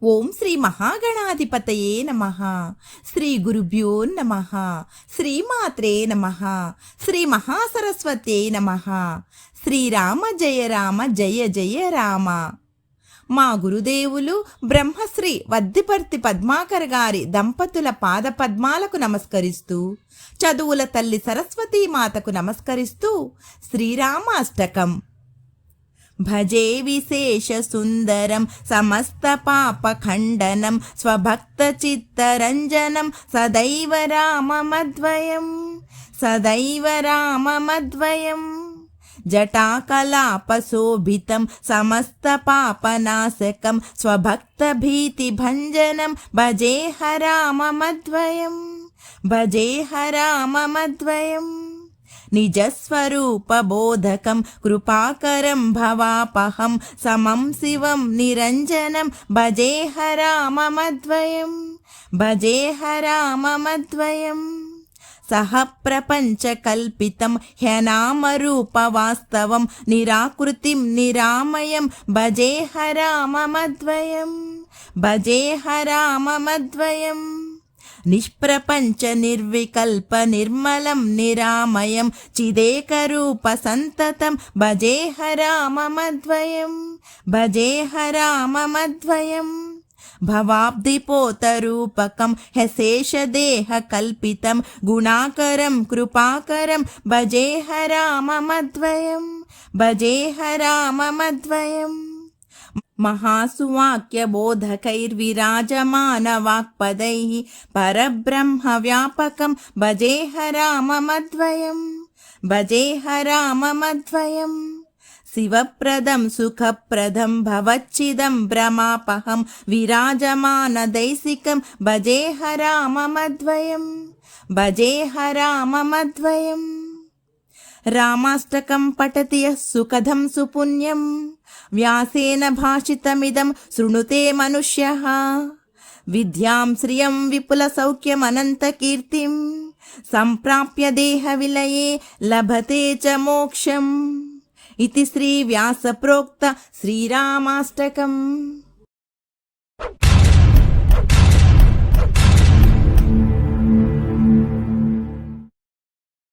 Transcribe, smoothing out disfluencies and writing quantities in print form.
ఓం శ్రీ మహాగణాధిపతయే నమః. శ్రీ గురుభ్యో నమః. శ్రీమాత్రే నమః. శ్రీ మహాసరస్వతే నమః. శ్రీరామ జయ రామ జయ జయ రామ. మా గురుదేవులు బ్రహ్మశ్రీ వద్దిపర్తి పద్మాకర్ గారి దంపతుల పాద పద్మాలకు నమస్కరిస్తూ, చదువుల తల్లి సరస్వతీమాతకు నమస్కరిస్తూ శ్రీరామాష్టకం. భజే విశేష సుందరం సమస్త పాప ఖండనం స్వభక్త చిత్తరంజనం సదైవ రామమద్వయం సదైవ రామమద్వయం. జటాకలాపశోభితం సమస్త పాపనాశకం స్వభక్త భీతి భంజనం భజేహ రామమద్వయం భజేహ రామమద్వయం. నిజస్వరూపబోధకం కృపాకరం భవాపహం సమం శివం నిరంజనం భజేహ రామమద్వయం భజేహ రామమద్వయం. సహ ప్రపంచకల్పితం హ్యనామరూపవాస్తవం నిరాకృతిం నిరామయం భజేహ రామమద్వయం భజేహ రామమద్వయం. నిష్ప్రపంచ నిర్వికల్ప నిర్మలం నిరామయం చిదేకరూప సంతతం భజేహ రామమద్వయం భజేహ రామమద్వయం. భవాబ్దిపోతరూపకం హ్యశేషదేహ కల్పితం గుణాకరం కృపాకరం భజేహ రామమద్వయం భజేహ రామమద్వయం. మహాసువాక్యబోధకైర్విరాజమానవాక్పదైః పరబ్రహ్మ వ్యాపకం భజేహ రామమద్వయం భజేహ రామమద్వయం. శివప్రదం సుఖప్రదం భవచ్చిదం భ్రమాపహం విరాజమానదైసికం భజేహ రామమద్వయం భజేహ రామమద్వయం. రామాష్టకం పఠతి యః సుఖదం సుపుణ్యం వ్యాసేన భాషితమిదం శృణుతే మనుష్యః. విద్యాం శ్రియం విపుల సౌఖ్యమనంత కీర్తిం సంప్రాప్య దేహ విలయే లభతే చ మోక్షం. इति श्री व्यास प्रोक्त श्रीरामाष्टकम्.